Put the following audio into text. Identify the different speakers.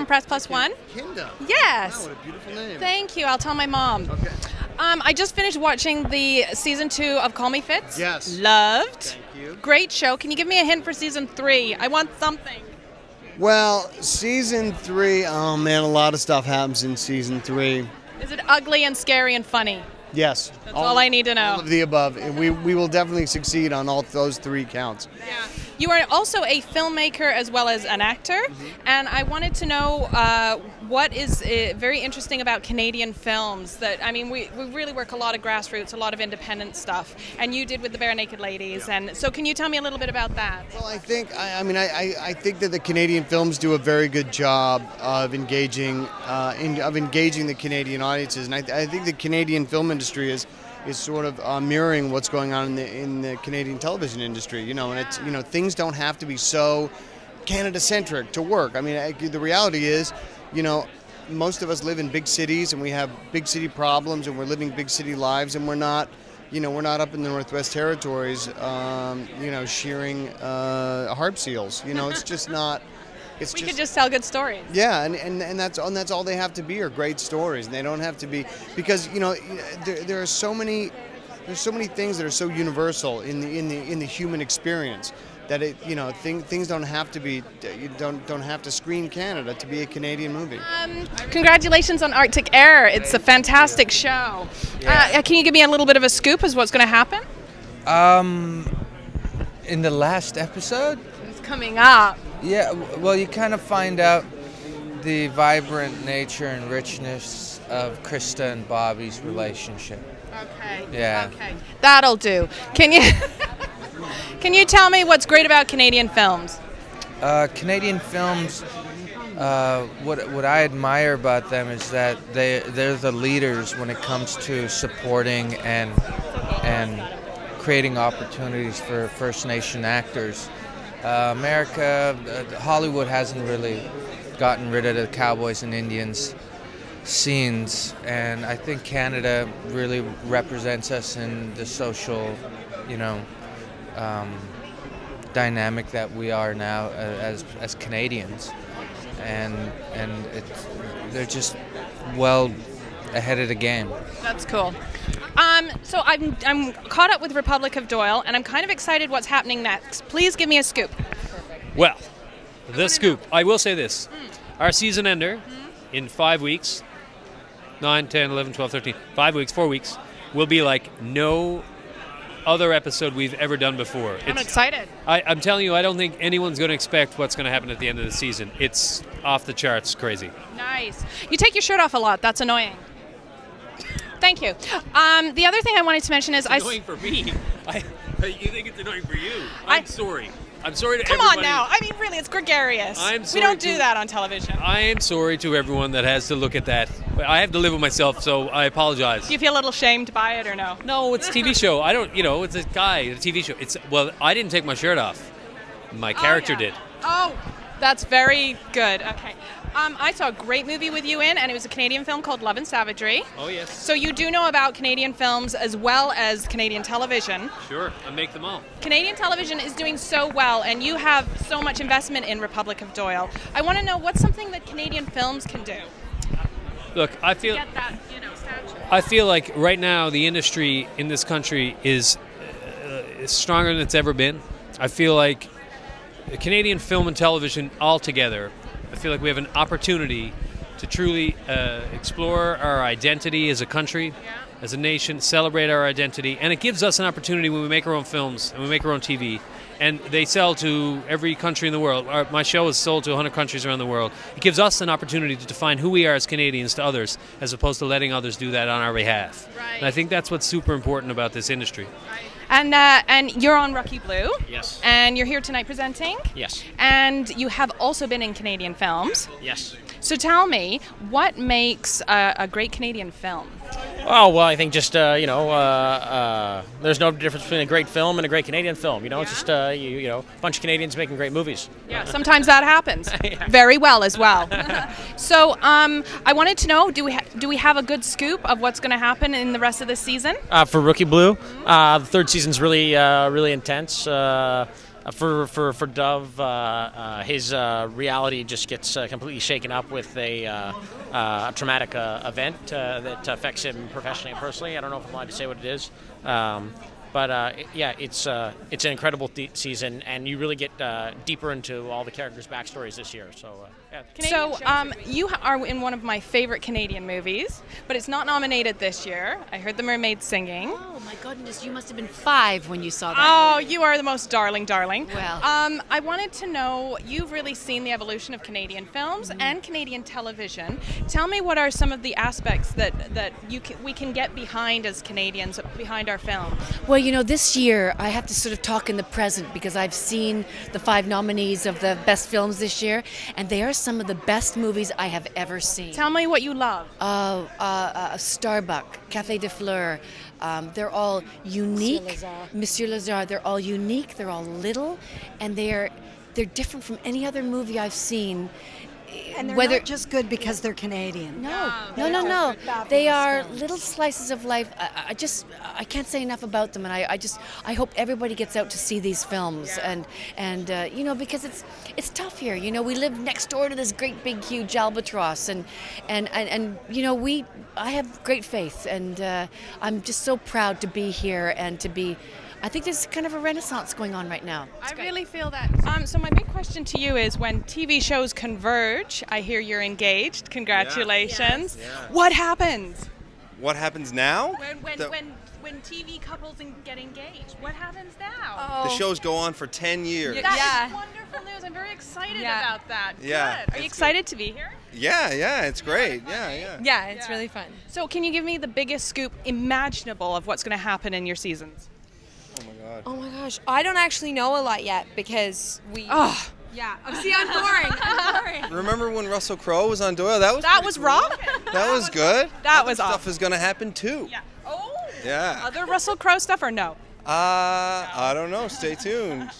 Speaker 1: from Press Plus One.
Speaker 2: Kinda.
Speaker 1: Yes.
Speaker 2: Wow, what a beautiful name.
Speaker 1: Thank you. I'll tell my mom.
Speaker 2: Okay.
Speaker 1: I just finished watching the season 2 of Call Me Fitz.
Speaker 2: Yes.
Speaker 1: Loved.
Speaker 2: Thank you.
Speaker 1: Great show. Can you give me a hint for season 3? I want something.
Speaker 2: Well, season 3, oh man, a lot of stuff happens in season 3.
Speaker 1: Is it ugly and scary and funny?
Speaker 2: Yes.
Speaker 1: That's all I need to know.
Speaker 2: All of the above. We will definitely succeed on all those 3 counts.
Speaker 1: Yeah. You are also a filmmaker as well as an actor, and I wanted to know what is very interesting about Canadian films. That I mean, we really work a lot of grassroots, a lot of independent stuff, and you did with the Bare Naked Ladies.
Speaker 2: Yeah.
Speaker 1: And so, can you tell me a little bit about that?
Speaker 2: Well, I think I think that the Canadian films do a very good job of engaging the Canadian audiences, and I think the Canadian film industry is sort of mirroring what's going on in the Canadian television industry, and it's things don't have to be so Canada-centric to work. I mean, the reality is, most of us live in big cities and we have big city problems and we're living big city lives and we're not up in the Northwest Territories, shearing harp seals. It's just not.
Speaker 1: We could just tell good stories.
Speaker 2: Yeah, and that's all they have to be are great stories. And they don't have to be, because there are so many things that are so universal in the human experience that things don't have to be, you don't have to screen Canada to be a Canadian movie.
Speaker 1: Congratulations on Arctic Air. It's a fantastic show.
Speaker 3: Yeah.
Speaker 1: Can you give me a little bit of a scoop as what's going to happen?
Speaker 3: In the last episode?
Speaker 1: It's coming up.
Speaker 3: Yeah, well, you kind of find out the vibrant nature and richness of Krista and Bobby's relationship.
Speaker 1: Okay.
Speaker 3: Yeah.
Speaker 1: Okay. That'll do. Can you tell me what's great about Canadian films?
Speaker 3: Canadian films, what I admire about them is that they're the leaders when it comes to supporting and creating opportunities for First Nation actors. America, Hollywood hasn't really gotten rid of the cowboys and Indians scenes, and I think Canada really represents us in the social, dynamic that we are now as Canadians, and they're just well ahead of the game.
Speaker 1: That's cool. So I'm caught up with Republic of Doyle, and I'm kind of excited what's happening next. Please give me a scoop.
Speaker 4: Well, the scoop. I will say this. Our season ender in 5 weeks, 9, 10, 11, 12, 13, 5 weeks, 4 weeks, will be like no other episode we've ever done before.
Speaker 1: I'm excited.
Speaker 4: I'm telling you, I don't think anyone's going to expect what's going to happen at the end of the season. It's off the charts crazy.
Speaker 1: Nice. You take your shirt off a lot. That's annoying. Thank you. The other thing I wanted to mention is
Speaker 4: it's annoying for me. You think it's annoying for you? I'm sorry. I'm sorry to
Speaker 1: Come
Speaker 4: everybody.
Speaker 1: on now. I mean, really, it's gregarious.
Speaker 4: I'm sorry
Speaker 1: we don't do that on television.
Speaker 4: I am sorry to everyone that has to look at that. I have to live with myself, so I apologize.
Speaker 1: Do you feel a little shamed by it or no?
Speaker 4: No, it's a TV show. I don't, it's a guy, a TV show. Well, I didn't take my shirt off. My character did.
Speaker 1: Oh, that's very good. Okay. I saw a great movie with you in, and it was a Canadian film called Love and Savagery.
Speaker 4: Oh, yes.
Speaker 1: So you do know about Canadian films as well as Canadian television.
Speaker 4: Sure, I make them all.
Speaker 1: Canadian television is doing so well, and you have so much investment in Republic of Doyle. I want to know what's something that Canadian films can do.
Speaker 4: Look, I feel
Speaker 1: Get that, stature.
Speaker 4: I feel like right now the industry in this country is stronger than it's ever been. I feel like Canadian film and television altogether, I feel like we have an opportunity to truly explore our identity as a country, as a nation, celebrate our identity, and it gives us an opportunity when we make our own films and we make our own TV, and they sell to every country in the world. My show is sold to 100 countries around the world. It gives us an opportunity to define who we are as Canadians to others, as opposed to letting others do that on our behalf.
Speaker 1: Right.
Speaker 4: And I think that's what's super important about this industry.
Speaker 1: Right. And you're on Rocky Blue.
Speaker 4: Yes.
Speaker 1: And you're here tonight presenting.
Speaker 4: Yes.
Speaker 1: And you have also been in Canadian films.
Speaker 4: Yes.
Speaker 1: So tell me, what makes a great Canadian film?
Speaker 5: Oh, well, I think just, there's no difference between a great film and a great Canadian film. It's just, a bunch of Canadians making great movies.
Speaker 1: Yeah, sometimes that happens.
Speaker 5: Yeah.
Speaker 1: Very well as well. So I wanted to know, do we have a good scoop of what's going to happen in the rest of this season?
Speaker 5: For Rookie Blue, the third season's really intense. for Dove, his reality just gets completely shaken up with a traumatic event that affects him professionally and personally. I don't know if I'm allowed to say what it is. But yeah, it's an incredible season, and you really get deeper into all the characters' backstories this year. So, yeah.
Speaker 1: So you are in one of my favorite Canadian movies, but it's not nominated this year. I heard The Mermaid Singing.
Speaker 6: Oh my goodness, you must have been 5 when you saw that.
Speaker 1: Oh,
Speaker 6: movie.
Speaker 1: you are the most darling.
Speaker 6: Well.
Speaker 1: I wanted to know, you've really seen the evolution of Canadian films and Canadian television. Tell me, what are some of the aspects that we can get behind as Canadians, behind our films?
Speaker 6: Well, you know, this year I have to sort of talk in the present because I've seen the 5 nominees of the best films this year, and they are some of the best movies I have ever seen.
Speaker 1: Tell me what you love.
Speaker 6: Starbuck, Café de Fleur, they're all unique. Monsieur Lazare, they're all unique, they're all little, and they're different from any other movie I've seen.
Speaker 7: And they're not just good because they're Canadian.
Speaker 6: No. They are little slices of life. I can't say enough about them, and I hope everybody gets out to see these films, and you know, because it's tough here. You know, we live next door to this great big huge albatross, and you know, I have great faith, and I'm just so proud to be here and to be. I think there's kind of a renaissance going on right now.
Speaker 1: I really feel that. So my big question to you is, when TV shows converge, I hear you're engaged. Congratulations.
Speaker 8: Yeah.
Speaker 1: What happens?
Speaker 8: What happens now?
Speaker 1: When TV couples get engaged, what happens now?
Speaker 8: The shows go on for 10 years.
Speaker 1: That is wonderful news. I'm very excited about that.
Speaker 8: Yeah.
Speaker 1: Good. Are you excited to be here?
Speaker 8: Yeah, it's great. Yeah.
Speaker 9: Yeah, it's really fun.
Speaker 1: So can you give me the biggest scoop imaginable of what's going to happen in your seasons?
Speaker 8: Oh my God.
Speaker 9: Oh my gosh, I don't actually know a lot yet because we.
Speaker 1: Oh.
Speaker 9: Yeah. See, I'm boring.
Speaker 8: Remember when Russell Crowe was on Doyle? That was
Speaker 1: cool. Wrong.
Speaker 8: That was good.
Speaker 1: That was
Speaker 8: stuff
Speaker 1: awesome.
Speaker 8: is going to happen too.
Speaker 1: Yeah. Oh.
Speaker 8: Yeah.
Speaker 1: Other Russell Crowe stuff or no?
Speaker 8: I don't know. Stay tuned.